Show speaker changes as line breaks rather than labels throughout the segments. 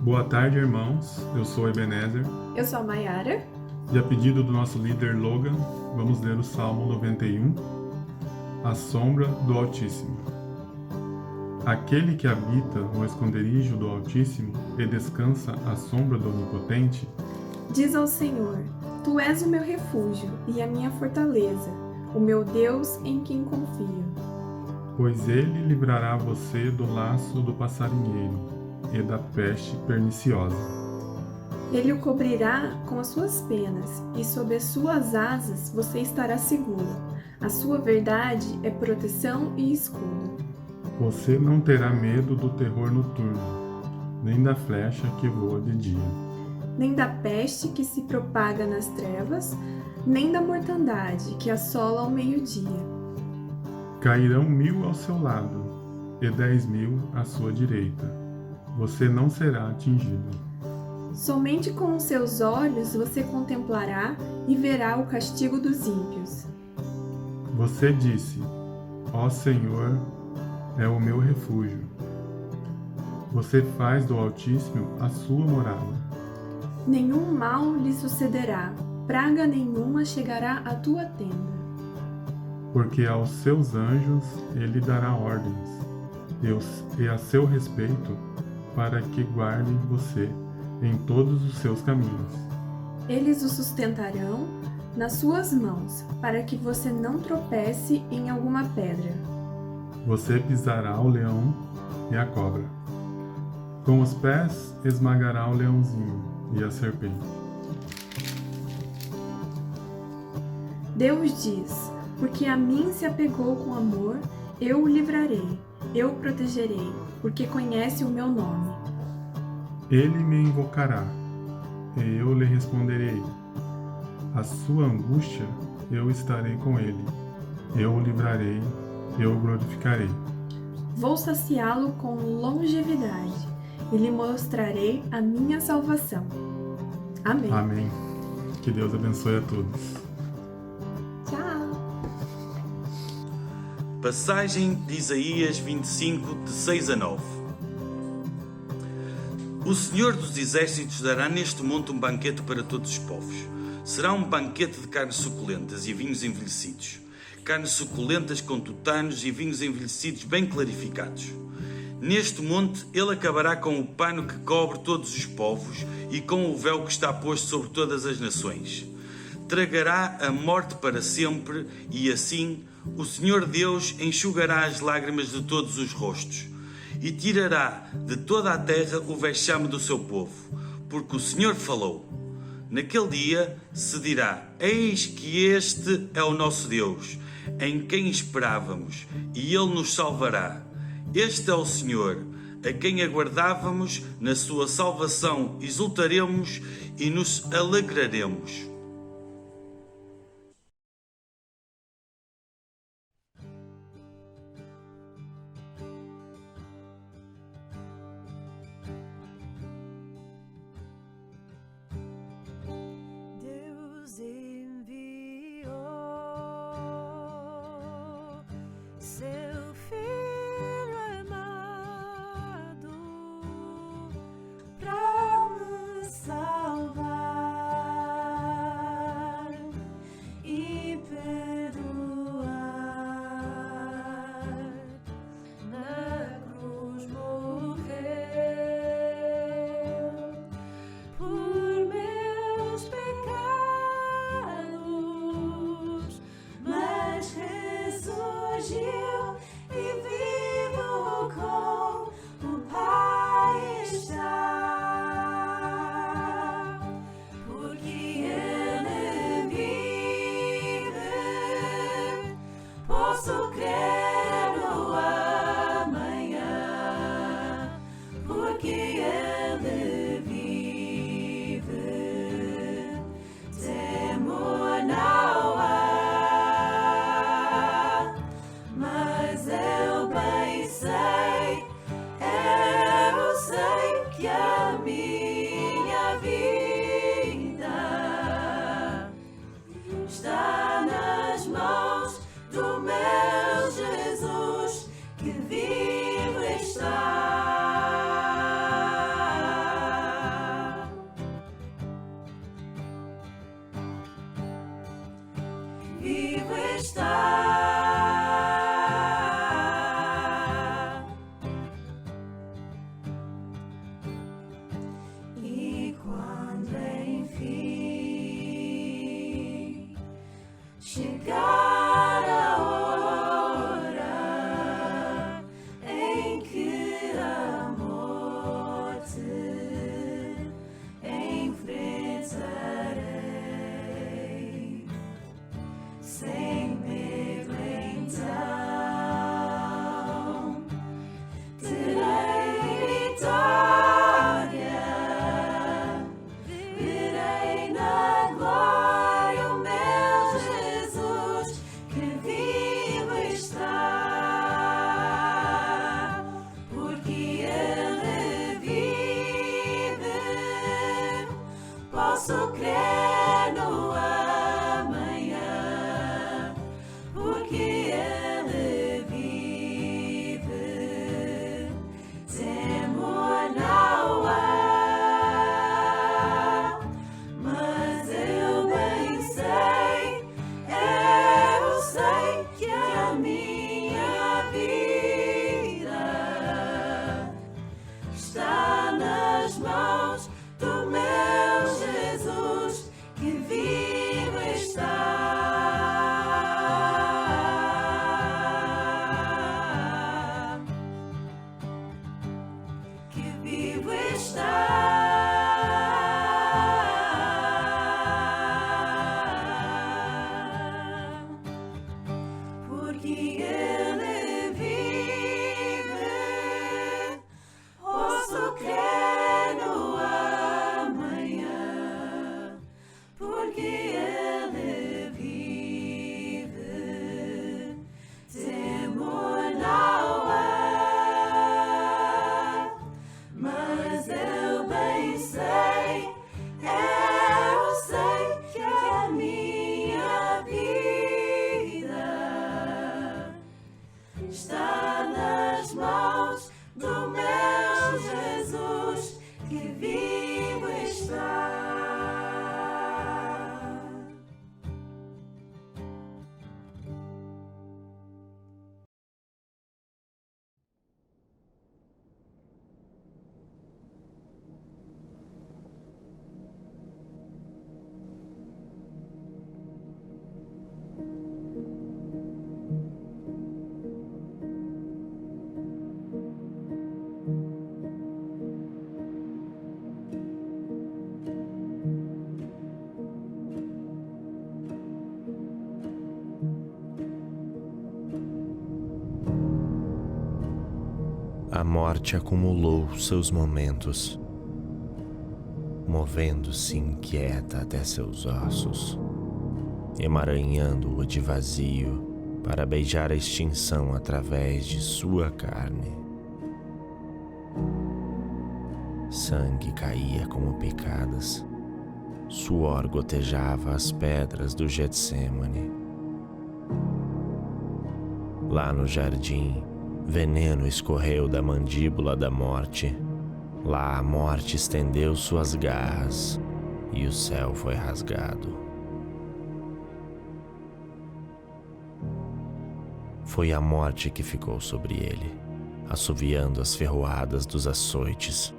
Boa tarde, irmãos. Eu sou Ebenezer
Eu sou a Mayara.
e, a pedido do nosso líder Logan, vamos ler o Salmo 91, A Sombra do Altíssimo. Aquele que habita no esconderijo do Altíssimo e descansa à sombra do Onipotente,
Diz ao Senhor: Tu és o meu refúgio e a minha fortaleza, o meu Deus em quem confio.
pois ele livrará você do laço do passarinheiro e da peste perniciosa.
Ele o cobrirá com as suas penas, e sob as suas asas você estará seguro. A sua verdade é proteção e escudo.
Você não terá medo do terror noturno, nem da flecha que voa de dia,
Nem da peste que se propaga nas trevas, nem da mortandade que assola ao meio-dia.
Cairão 1000 ao seu lado e 10.000 à sua direita. Você não será atingido.
Somente com os seus olhos você contemplará e verá o castigo dos ímpios.
Você disse: Ó Senhor, é o meu refúgio. Você faz do Altíssimo a sua morada.
Nenhum mal lhe sucederá, praga nenhuma chegará à tua tenda.
Porque aos seus anjos ele dará ordens, e a seu respeito, para que guardem você em todos os seus caminhos.
Eles o sustentarão nas suas mãos, para que você não tropece em alguma pedra.
Você pisará o leão e a cobra. Com os pés esmagará o leãozinho e a serpente.
Deus diz: Porque a mim se apegou com amor, eu o livrarei, eu o protegerei, porque conhece o meu nome.
Ele me invocará, e eu lhe responderei. A sua angústia, eu estarei com ele. Eu o livrarei, eu o glorificarei.
Vou saciá-lo com longevidade e lhe mostrarei a minha salvação. Amém.
Amém. Que Deus abençoe a todos.
Tchau.
Passagem de Isaías 25, de 6 a 9. O Senhor dos Exércitos dará neste monte um banquete para todos os povos. Será um banquete de carnes suculentas e vinhos envelhecidos. Carnes suculentas com tutanos e vinhos envelhecidos bem clarificados. Neste monte ele acabará com o pano que cobre todos os povos e com o véu que está posto sobre todas as nações. Tragará a morte para sempre e assim o Senhor Deus enxugará as lágrimas de todos os rostos e tirará de toda a terra o vexame do seu povo, porque o Senhor falou. Naquele dia se dirá: Eis que este é o nosso Deus, em quem esperávamos, e ele nos salvará. Este é o Senhor, a quem aguardávamos, na sua salvação exultaremos e nos alegraremos.
Deus enviou seu Filho amado para nos salvar. Posso crer no amanhã, porque Ele vive. Temor não há, mas eu bem sei, eu sei que a minha vida está nas mãos do meu Jesus, que vivo está, que vivo está, porque Ele vive. Posso crer no amanhã, porque Ele vive. Temor não há, mas eu bem sei, eu sei que a minha vida está nas mãos do meu Jesus, que vivo está.
A morte acumulou seus momentos, movendo-se inquieta até seus ossos, emaranhando-o de vazio para beijar a extinção através de sua carne. Sangue caía como picadas, suor gotejava as pedras do Getsemane. Lá no jardim, veneno escorreu da mandíbula da morte. Lá a morte estendeu suas garras e o céu foi rasgado. Foi a morte que ficou sobre ele, assoviando as ferroadas dos açoites,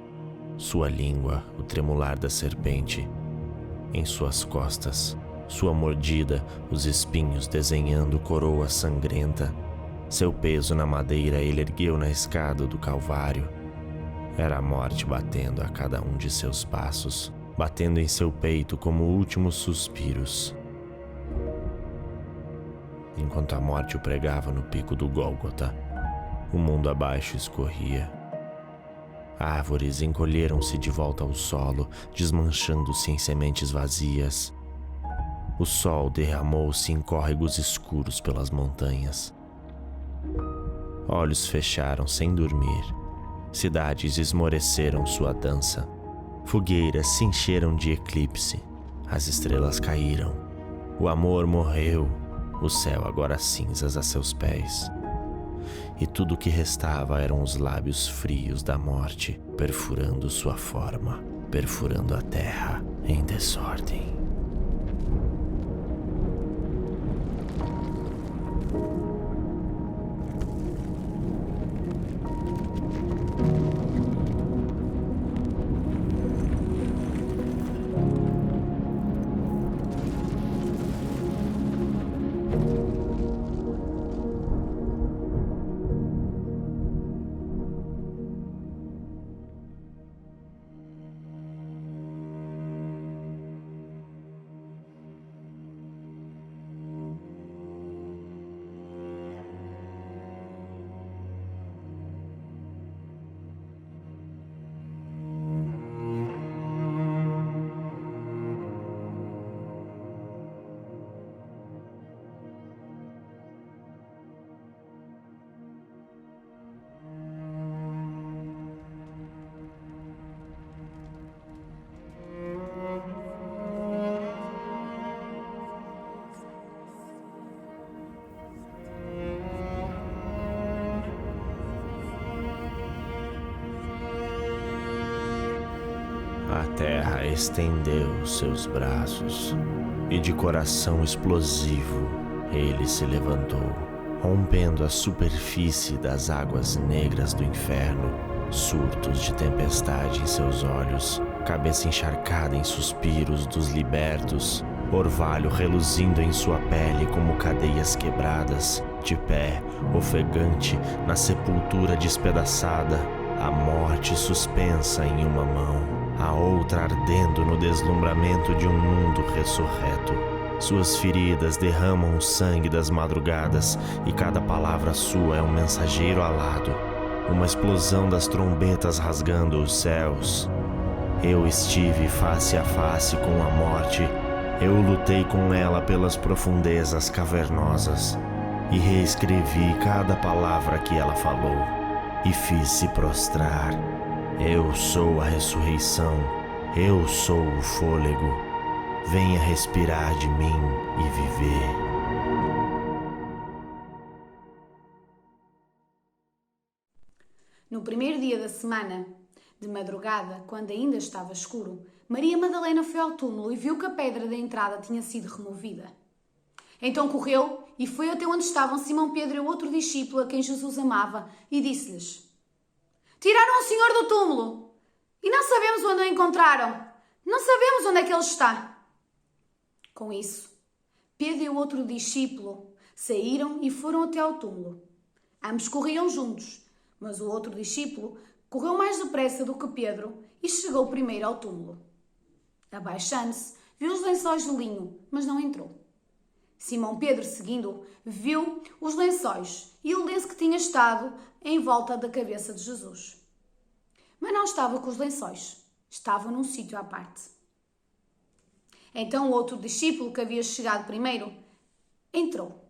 sua língua, o tremular da serpente, em suas costas, sua mordida, os espinhos desenhando coroa sangrenta. Seu peso na madeira ele ergueu na escada do Calvário. Era a morte batendo a cada um de seus passos, batendo em seu peito como últimos suspiros. Enquanto a morte o pregava no pico do Gólgota, o mundo abaixo escorria. Árvores encolheram-se de volta ao solo, desmanchando-se em sementes vazias. O sol derramou-se em córregos escuros pelas montanhas. Olhos fecharam sem dormir. Cidades esmoreceram sua dança. Fogueiras se encheram de eclipse. As estrelas caíram. O amor morreu. O céu agora cinzas a seus pés. E tudo o que restava eram os lábios frios da morte, perfurando sua forma, perfurando a terra em desordem. A terra estendeu os seus braços, e de coração explosivo ele se levantou, rompendo a superfície das águas negras do inferno, surtos de tempestade em seus olhos, cabeça encharcada em suspiros dos libertos, orvalho reluzindo em sua pele como cadeias quebradas, de pé, ofegante, na sepultura despedaçada, a morte suspensa em uma mão, a outra ardendo no deslumbramento de um mundo ressurreto. Suas feridas derramam o sangue das madrugadas, e cada palavra sua é um mensageiro alado, uma explosão das trombetas rasgando os céus. Eu estive face a face com a morte, eu lutei com ela pelas profundezas cavernosas, e reescrevi cada palavra que ela falou, e fiz-se prostrar. Eu sou a ressurreição, eu sou o fôlego. Venha respirar de mim e viver.
No primeiro dia da semana, de madrugada, quando ainda estava escuro, Maria Madalena foi ao túmulo e viu que a pedra da entrada tinha sido removida. Então correu e foi até onde estavam Simão Pedro e o outro discípulo a quem Jesus amava e disse-lhes: Tiraram o Senhor do túmulo e não sabemos onde o encontraram. Não sabemos onde é que ele está. Com isso, Pedro e o outro discípulo saíram e foram até ao túmulo. Ambos corriam juntos, mas o outro discípulo correu mais depressa do que Pedro e chegou primeiro ao túmulo. Abaixando-se, viu os lençóis de linho, mas não entrou. Simão Pedro, seguindo, viu os lençóis e o lenço que tinha estado em volta da cabeça de Jesus. Mas não estava com os lençóis, estava num sítio à parte. Então o outro discípulo, que havia chegado primeiro, entrou.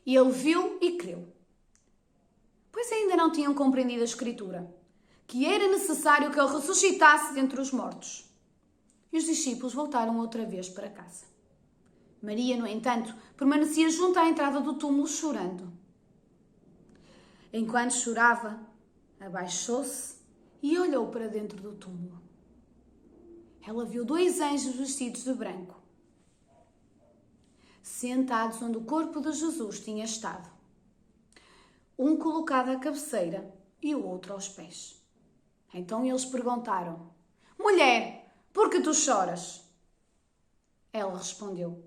E ele viu e creu, pois ainda não tinham compreendido a Escritura, que era necessário que ele ressuscitasse dentre os mortos. E os discípulos voltaram outra vez para casa. Maria, no entanto, permanecia junto à entrada do túmulo chorando. Enquanto chorava, abaixou-se e olhou para dentro do túmulo. Ela viu 2 anjos vestidos de branco, sentados onde o corpo de Jesus tinha estado, um colocado à cabeceira e o outro aos pés. Então eles perguntaram: Mulher, por que tu choras? Ela respondeu: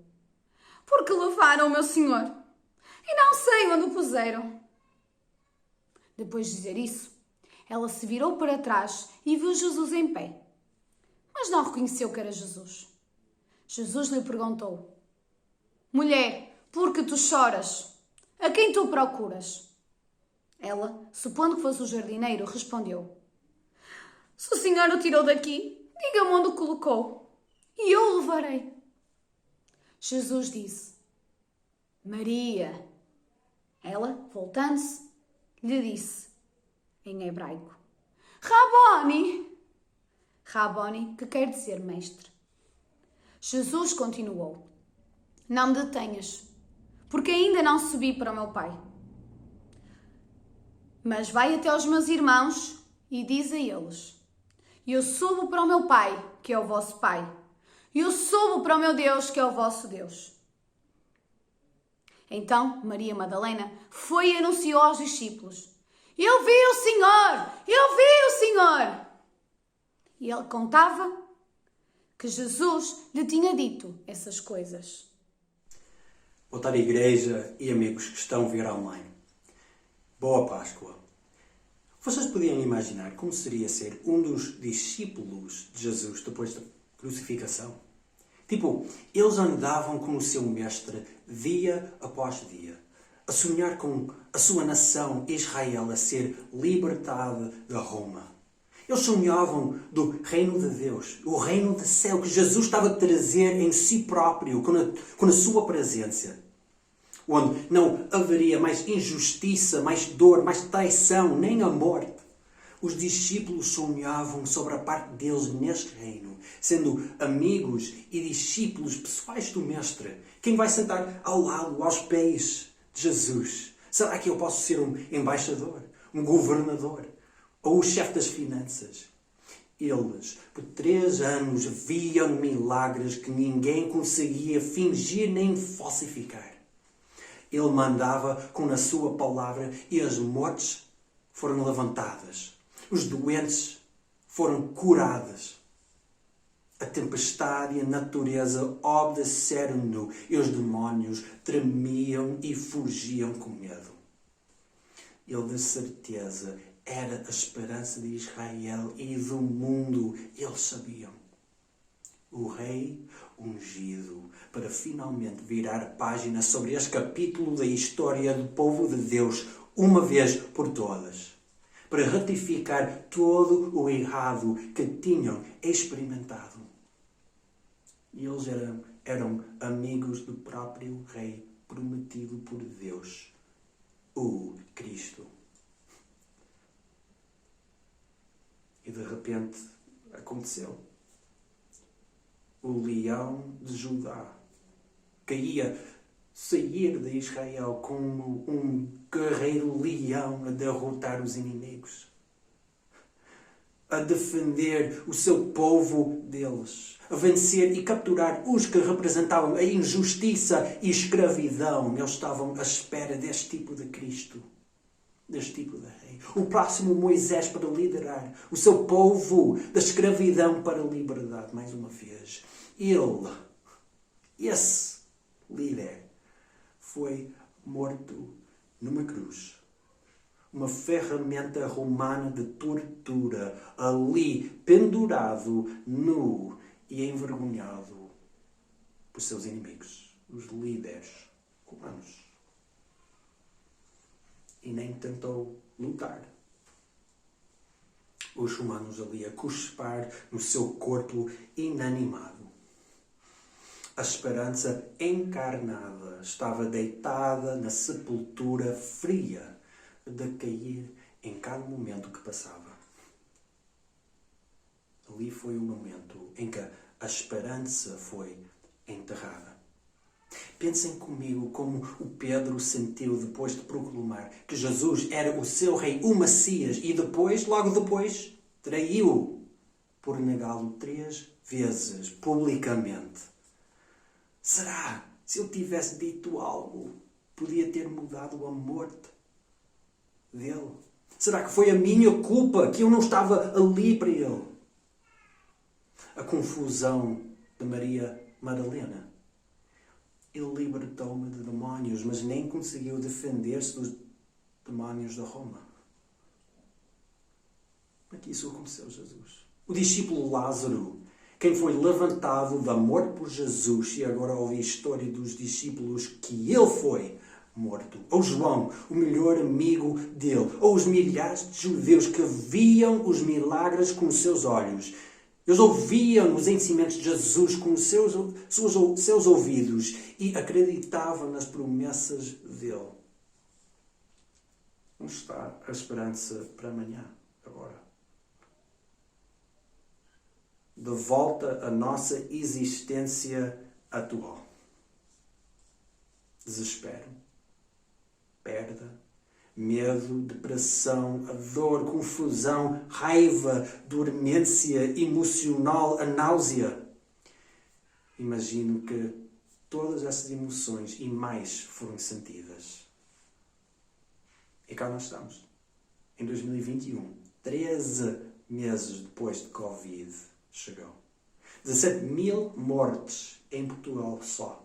Porque levaram o meu Senhor e não sei onde o puseram. Depois de dizer isso, ela se virou para trás e viu Jesus em pé, mas não reconheceu que era Jesus. Jesus lhe perguntou: Mulher, por que tu choras? A quem tu procuras? Ela, supondo que fosse o jardineiro, respondeu: Se o Senhor o tirou daqui, diga-me onde o colocou, e eu o levarei. Jesus disse: Maria. Ela, voltando-se, lhe disse, em hebraico: Raboni. Raboni, que quer dizer mestre. Jesus continuou: Não me detenhas, porque ainda não subi para o meu Pai. Mas vai até aos meus irmãos e diz a eles: Eu subo para o meu Pai, que é o vosso Pai. Eu subo para o meu Deus, que é o vosso Deus. Então Maria Madalena foi e anunciou aos discípulos: Eu vi o Senhor! Eu vi o Senhor! E ele contava que Jesus lhe tinha dito essas coisas.
Boa tarde, igreja e amigos que estão a ver online. Boa Páscoa. Vocês podiam imaginar como seria ser um dos discípulos de Jesus depois da crucificação? Tipo, eles andavam com o seu mestre dia após dia, a sonhar com a sua nação Israel a ser libertada de Roma. Eles sonhavam do reino de Deus, o reino do céu que Jesus estava a trazer em si próprio, com a sua presença. Onde não haveria mais injustiça, mais dor, mais traição, nem a morte. Os discípulos sonhavam sobre a parte deles neste reino, sendo amigos e discípulos pessoais do Mestre. Quem vai sentar ao lado, aos pés de Jesus? Será que eu posso ser um embaixador, um governador ou o chefe das finanças? Eles, por 3 anos, viam milagres que ninguém conseguia fingir nem falsificar. Ele mandava com a sua palavra e as mortes foram levantadas. Os doentes foram curados. A tempestade e a natureza obedeceram-no e os demónios tremiam e fugiam com medo. Ele, de certeza, era a esperança de Israel e do mundo. Eles sabiam. O rei ungido para finalmente virar a página sobre este capítulo da história do povo de Deus, uma vez por todas, para ratificar todo o errado que tinham experimentado. E eles eram amigos do próprio rei prometido por Deus, o Cristo. E de repente aconteceu. O leão de Judá queria sair de Israel como um guerreiro leão a derrotar os inimigos, a defender o seu povo deles, a vencer e capturar os que representavam a injustiça e escravidão. Eles estavam à espera deste tipo de Cristo, deste tipo de rei. O próximo Moisés para liderar o seu povo da escravidão para a liberdade. Mais uma vez, ele, esse líder, foi morto numa cruz. Uma ferramenta romana de tortura, ali pendurado, nu e envergonhado por seus inimigos, os líderes romanos. E nem tentou lutar. Os romanos ali a cuspar no seu corpo inanimado. A esperança encarnada estava deitada na sepultura fria de cair em cada momento que passava. Ali foi o momento em que a esperança foi enterrada. Pensem comigo como o Pedro sentiu depois de proclamar que Jesus era o seu rei, o Messias, e depois, logo depois, traiu por negá-lo 3 vezes, publicamente. Será, se eu tivesse dito algo, podia ter mudado a morte dele? Será que foi a minha culpa que eu não estava ali para ele? A confusão de Maria Madalena. Ele libertou-me de demónios, mas nem conseguiu defender-se dos demónios da Roma. Como é que isso aconteceu, Jesus? O discípulo Lázaro, quem foi levantado da morte por Jesus, e agora ouvi a história dos discípulos que ele foi morto. Ou João, o melhor amigo dele. Ou os milhares de judeus que viam os milagres com os seus olhos. Eles ouviam os ensinamentos de Jesus com os seus ouvidos e acreditavam nas promessas dele. Onde está a esperança para amanhã, agora? De volta à nossa existência atual. Desespero, perda, medo, depressão, a dor, confusão, raiva, dormência emocional, a náusea. Imagino que todas essas emoções e mais foram sentidas. E cá nós estamos, em 2021, 13 meses depois de Covid chegou. 17.000 mortes em Portugal só.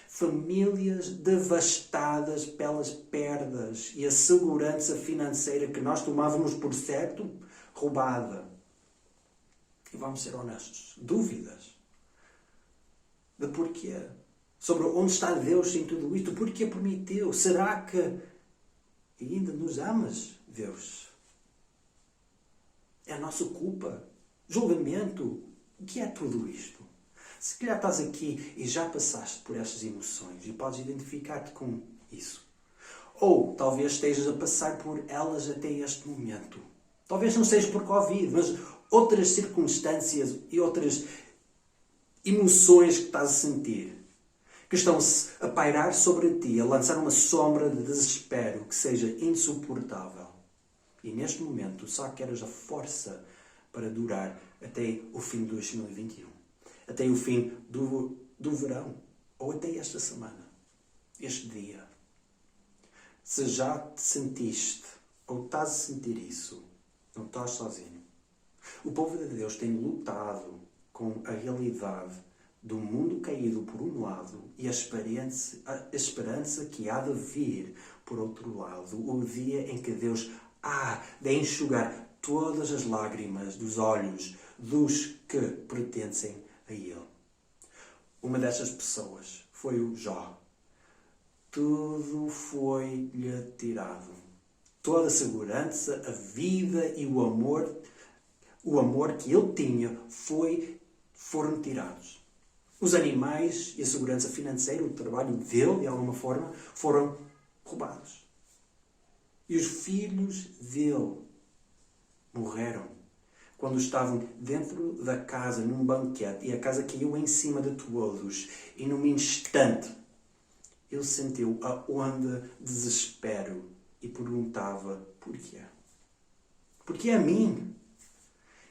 Famílias devastadas pelas perdas e a segurança financeira que nós tomávamos por certo, roubada. E vamos ser honestos, dúvidas de porquê. Sobre onde está Deus em tudo isto, porquê permitiu? Será que ainda nos amas, Deus? É a nossa culpa? Julgamento? O que é tudo isto? Se calhar estás aqui e já passaste por estas emoções e podes identificar-te com isso. Ou talvez estejas a passar por elas até este momento. Talvez não seja por Covid, mas outras circunstâncias e outras emoções que estás a sentir, que estão-se a pairar sobre ti, a lançar uma sombra de desespero que seja insuportável. E neste momento só queres a força para durar até o fim de 2021. Até o fim do verão. Ou até esta semana. Este dia. Se já te sentiste ou estás a sentir isso, não estás sozinho. O povo de Deus tem lutado com a realidade do mundo caído por um lado e a esperança que há de vir por outro lado. O dia em que Deus há de enxugar todas as lágrimas dos olhos dos que pertencem a Ele. Uma dessas pessoas foi o Jó. Tudo foi-lhe tirado. Toda a segurança, a vida e o amor que ele tinha foram tirados. Os animais e a segurança financeira, o trabalho dele, de alguma forma, foram roubados. E os filhos dele morreram quando estavam dentro da casa, num banquete, e a casa caiu em cima de todos. E num instante, ele sentiu a onda de desespero e perguntava: porquê? Porquê a mim?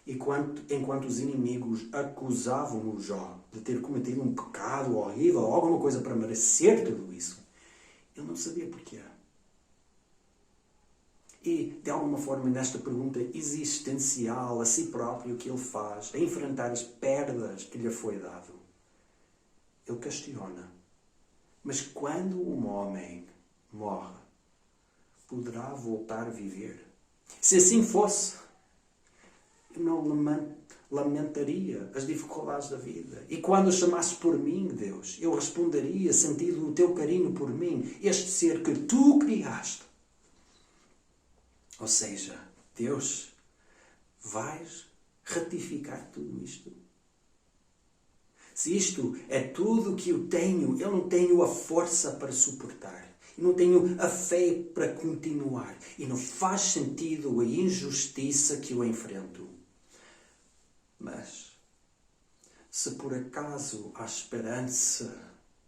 Enquanto os inimigos acusavam o Jó de ter cometido um pecado horrível ou alguma coisa para merecer tudo isso, ele não sabia porquê. E, de alguma forma, nesta pergunta existencial a si próprio que ele faz, a enfrentar as perdas que lhe foi dado, ele questiona: mas quando um homem morre, poderá voltar a viver? Se assim fosse, eu não lamentaria as dificuldades da vida. E quando chamasses por mim, Deus, eu responderia, sentindo o teu carinho por mim, este ser que tu criaste. Ou seja, Deus, vais ratificar tudo isto? Se isto é tudo que eu não tenho a força para suportar. Eu não tenho a fé para continuar. E não faz sentido a injustiça que eu enfrento. Mas, se por acaso há esperança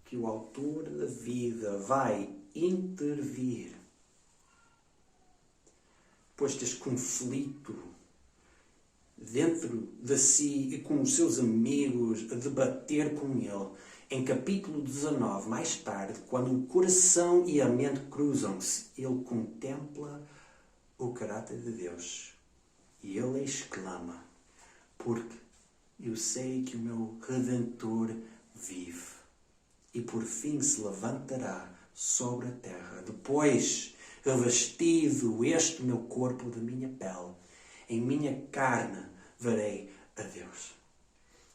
que o autor da vida vai intervir, pois este conflito dentro de si e com os seus amigos, a debater com ele, em capítulo 19, mais tarde, quando o coração e a mente cruzam-se, ele contempla o caráter de Deus e ele exclama: porque eu sei que o meu Redentor vive e por fim se levantará sobre a terra. Depois, revestido este meu corpo de minha pele, em minha carne verei a Deus.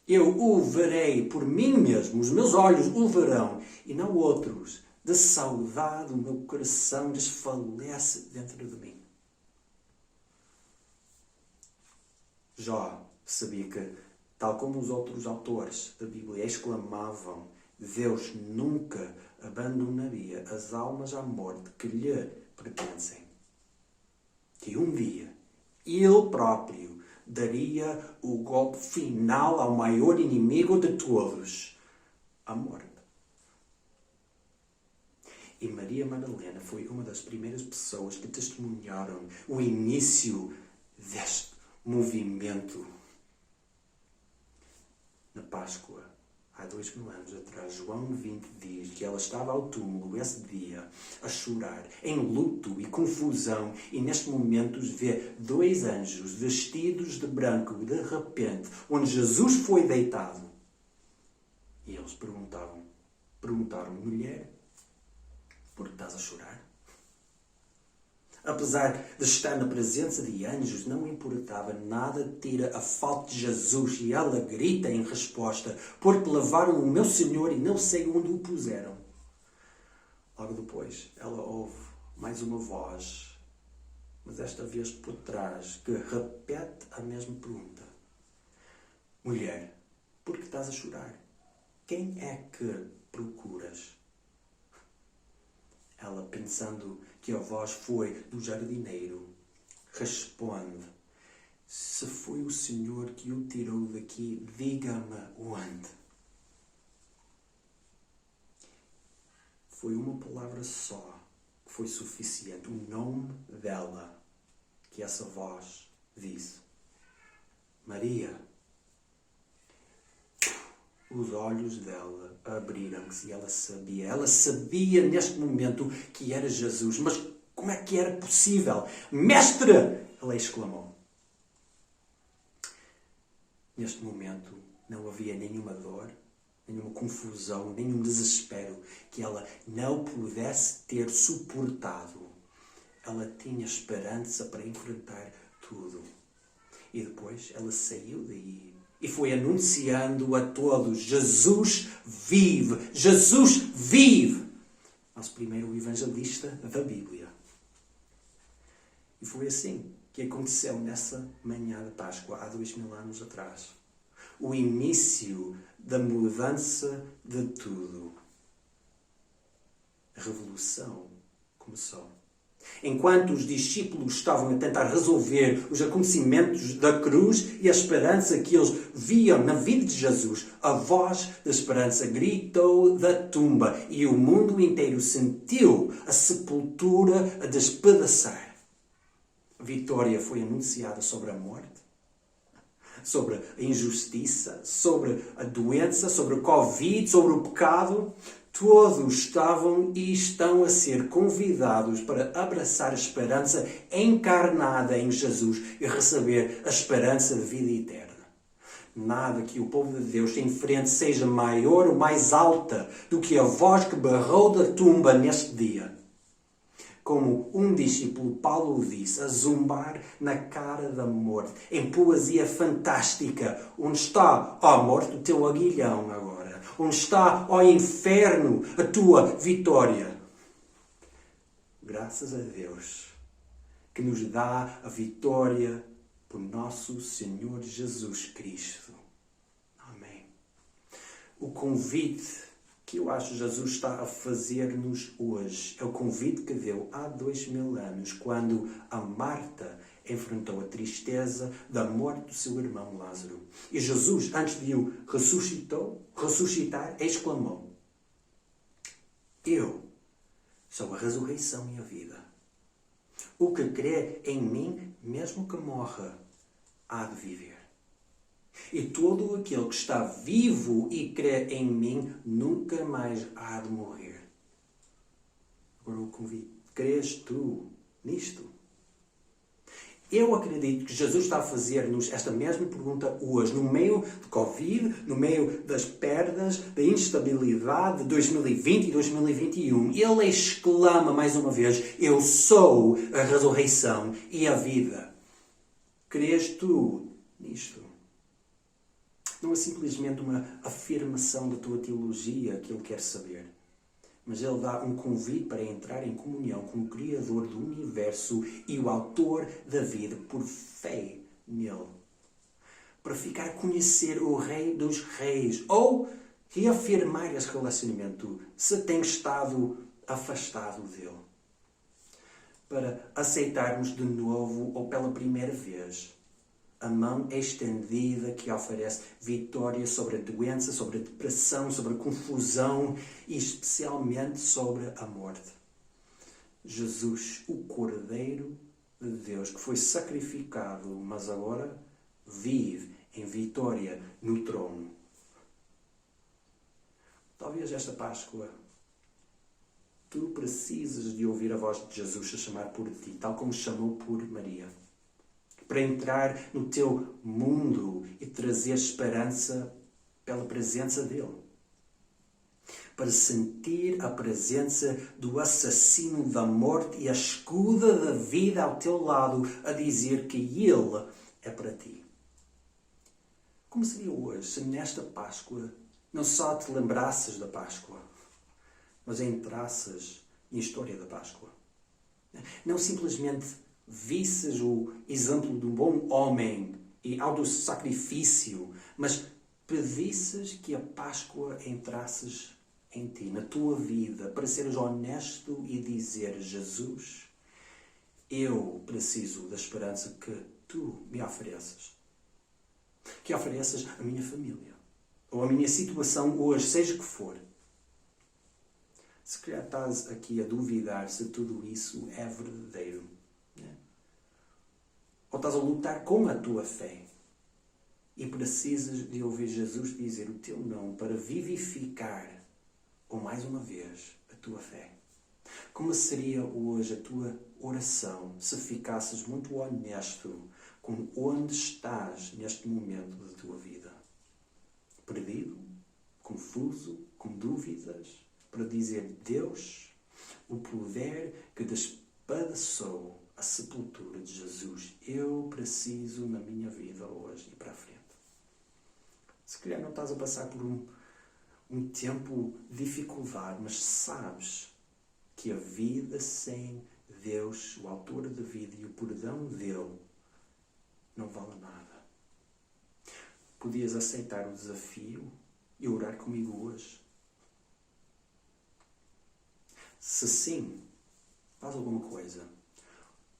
Eu o verei por mim mesmo, os meus olhos o verão, e não outros. De saudade o meu coração desfalece dentro de mim. Jó sabia que, tal como os outros autores da Bíblia exclamavam, Deus nunca abandonaria as almas à morte que lhe pertencem. Que um dia ele próprio daria o golpe final ao maior inimigo de todos, a morte. E Maria Madalena foi uma das primeiras pessoas que testemunharam o início deste movimento. Na Páscoa, há 2000 anos atrás, João 20 diz que ela estava ao túmulo esse dia a chorar, em luto e confusão, e neste momento vê 2 anjos vestidos de branco de repente, onde Jesus foi deitado. E eles perguntaram: mulher, por que estás a chorar? Apesar de estar na presença de anjos, não importava nada, tira a falta de Jesus, e ela grita em resposta: porque levaram o meu Senhor e não sei onde o puseram. Logo depois, ela ouve mais uma voz, mas esta vez por trás, que repete a mesma pergunta: mulher, por que estás a chorar? Quem é que procuras? Ela, pensando que a voz foi do jardineiro, responde: se foi o Senhor que o tirou daqui, diga-me onde. Foi uma palavra só que foi suficiente, o nome dela, que essa voz disse. Maria. Os olhos dela abriram-se e ela sabia neste momento que era Jesus. Mas como é que era possível? Mestre! Ela exclamou. Neste momento não havia nenhuma dor, nenhuma confusão, nenhum desespero que ela não pudesse ter suportado. Ela tinha esperança para enfrentar tudo. E depois ela saiu daí e foi anunciando a todos: Jesus vive! Jesus vive! Nosso primeiro evangelista da Bíblia. E foi assim que aconteceu nessa manhã de Páscoa, há 2000 anos atrás. O início da mudança de tudo. A revolução começou. Enquanto os discípulos estavam a tentar resolver os acontecimentos da cruz e a esperança que eles viam na vida de Jesus, a voz da esperança gritou da tumba e o mundo inteiro sentiu a sepultura a despedaçar. A vitória foi anunciada sobre a morte, sobre a injustiça, sobre a doença, sobre o Covid, sobre o pecado. Todos estavam e estão a ser convidados para abraçar a esperança encarnada em Jesus e receber a esperança de vida eterna. Nada que o povo de Deus enfrente seja maior ou mais alta do que a voz que berrou da tumba neste dia. Como um discípulo Paulo disse, a zombar na cara da morte, em poesia fantástica: onde está, ó morte, o teu aguilhão agora? Onde está, ó inferno, a tua vitória? Graças a Deus que nos dá a vitória por nosso Senhor Jesus Cristo. Amém. O convite que eu acho que Jesus está a fazer-nos hoje é o convite que deu há 2000 anos, quando a Marta enfrentou a tristeza da morte do seu irmão Lázaro. E Jesus, antes de o ressuscitar, exclamou: Eu sou a ressurreição e a vida. O que crê em mim, mesmo que morra, há de viver. E todo aquele que está vivo e crê em mim, nunca mais há de morrer. Agora o convite: crês tu nisto? Eu acredito que Jesus está a fazer-nos esta mesma pergunta hoje, no meio de Covid, no meio das perdas, da instabilidade de 2020 e 2021. Ele exclama mais uma vez: Eu sou a ressurreição e a vida. Crês tu nisto? Não é simplesmente uma afirmação da tua teologia que ele quer saber, mas ele dá um convite para entrar em comunhão com o Criador do Universo e o Autor da vida por fé nele. Para ficar a conhecer o Rei dos Reis, ou reafirmar esse relacionamento se tem estado afastado dele. Para aceitarmos de novo ou pela primeira vez a mão estendida que oferece vitória sobre a doença, sobre a depressão, sobre a confusão e especialmente sobre a morte. Jesus, o Cordeiro de Deus, que foi sacrificado, mas agora vive em vitória no trono. Talvez esta Páscoa tu precisas de ouvir a voz de Jesus a chamar por ti, tal como chamou por Maria, para entrar no teu mundo e trazer esperança pela presença dele. Para sentir a presença do assassino da morte e a escuda da vida ao teu lado a dizer que ele é para ti. Como seria hoje se nesta Páscoa não só te lembrasses da Páscoa, mas entrasses na história da Páscoa? Não simplesmente visses o exemplo de um bom homem e autossacrifício, mas pedisses que a Páscoa entrasses em ti, na tua vida, para seres honesto e dizer: Jesus, eu preciso da esperança que tu me ofereces. Que ofereças a minha família, ou a minha situação hoje, seja que for. Se calhar estás aqui a duvidar se tudo isso é verdadeiro. Ou estás a lutar com a tua fé. e precisas de ouvir Jesus dizer o teu nome para vivificar, ou mais uma vez, a tua fé. Como seria hoje a tua oração se ficasses muito honesto com onde estás neste momento da tua vida? Perdido? Confuso? Com dúvidas? Para dizer, Deus, o poder que despedaçou a sepultura de Jesus, eu preciso na minha vida hoje e para a frente. Se calhar não estás a passar por um tempo de dificuldade, mas sabes que a vida sem Deus, o autor da vida e o perdão dele, não vale nada. Podias aceitar o desafio e orar comigo hoje? Se sim, faz alguma coisa.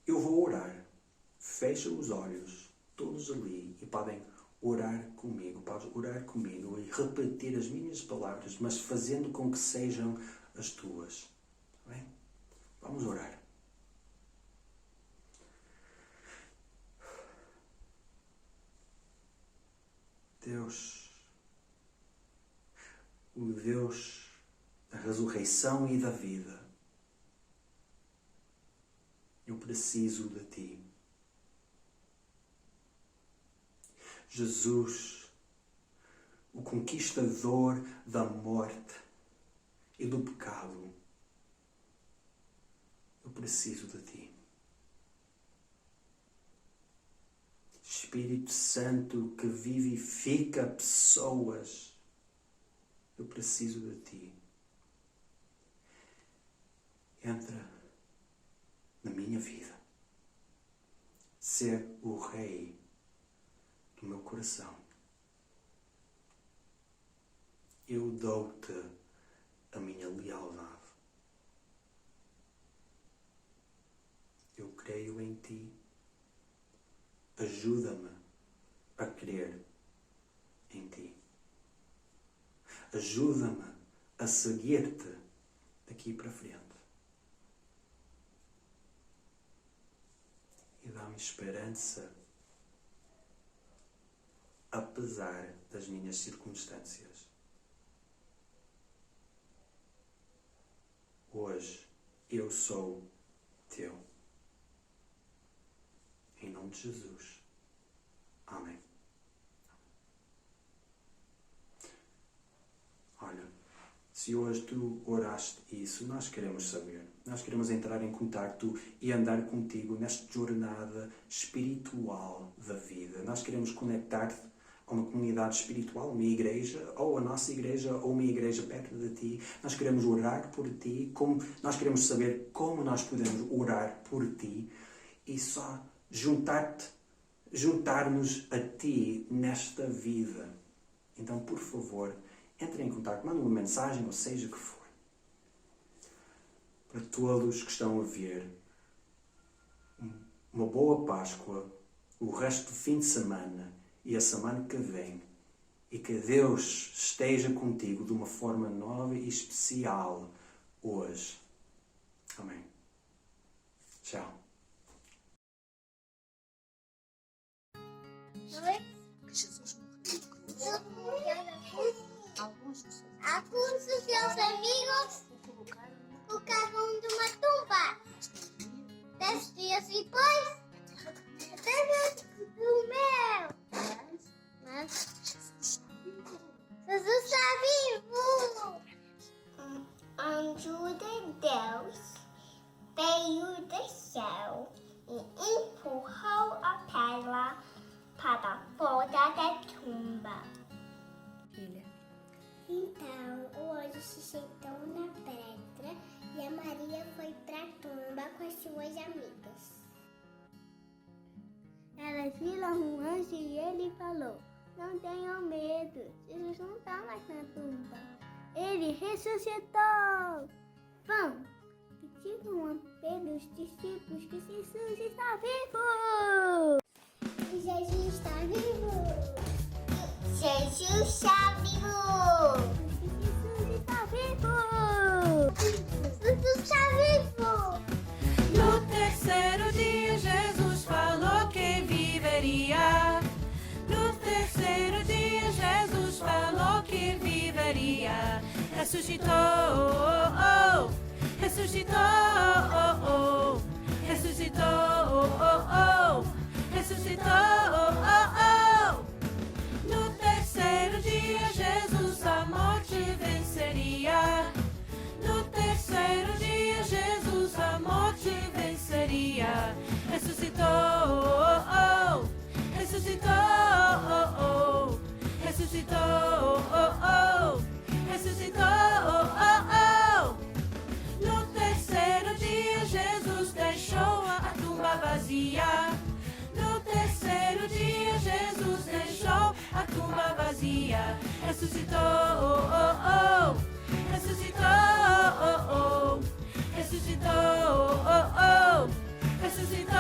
Eu vou orar. Fecha os olhos, todos ali, e podem orar comigo. Podes orar comigo e repetir as minhas palavras, mas fazendo com que sejam as tuas. Tá bem? Vamos orar. Deus, o Deus da ressurreição e da vida, eu preciso de Ti. Jesus, o conquistador da morte e do pecado, eu preciso de Ti. Espírito Santo que vivifica pessoas, eu preciso de Ti. Entra na minha vida. Ser o Rei do meu coração. Eu dou-te a minha lealdade. Eu creio em Ti. Ajuda-me a crer em Ti. Ajuda-me a seguir-te daqui para frente. E dá-me esperança, apesar das minhas circunstâncias. Hoje eu sou Teu. Em nome de Jesus. Amém. Olha, se hoje tu oraste isso, nós queremos saber. Nós queremos entrar em contato e andar contigo nesta jornada espiritual da vida. Nós queremos conectar-te a uma comunidade espiritual, uma igreja, ou a nossa igreja, ou uma igreja perto de ti. Nós queremos orar por ti, nós queremos saber como nós podemos orar por ti e só juntar-nos a Ti nesta vida. Então, por favor, entre em contato, manda uma mensagem, ou seja o que for. Para todos que estão a ver, uma boa Páscoa, o resto do fim de semana e a semana que vem, e que Deus esteja contigo de uma forma nova e especial hoje. Amém. Tchau.
Que Jesus morreu na cruz. Alguns dos seus amigos colocaram numa tumba. 10 dias depois, a terra comeu. Mas Jesus está vivo. Anjo de Deus veio do céu e empurrou a pedra para fora da tumba. Filha. Então, o anjo se sentou na pedra e a Maria foi para a tumba com as suas amigas. Elas viram um anjo e ele falou: não tenham medo, Jesus não está mais na tumba. Ele ressuscitou. Vão, e digam a Pedro, os discípulos, que Jesus está vivo. Jesus está vivo! Jesus está vivo! Jesus está vivo! Jesus está vivo!
No terceiro dia, Jesus falou que viveria. No terceiro dia Jesus falou que viveria. Ressuscitou, ressuscitou, ressuscitou, ressuscitou. No terceiro dia Jesus a morte venceria. No terceiro dia Jesus a morte venceria. Ressuscitou, ressuscitou, ressuscitou, ressuscitou. No terceiro dia Jesus deixou a tumba vazia. No terceiro dia Jesus deixou a tumba vazia. Ressuscitou, ressuscitou, ressuscitou, ressuscitou.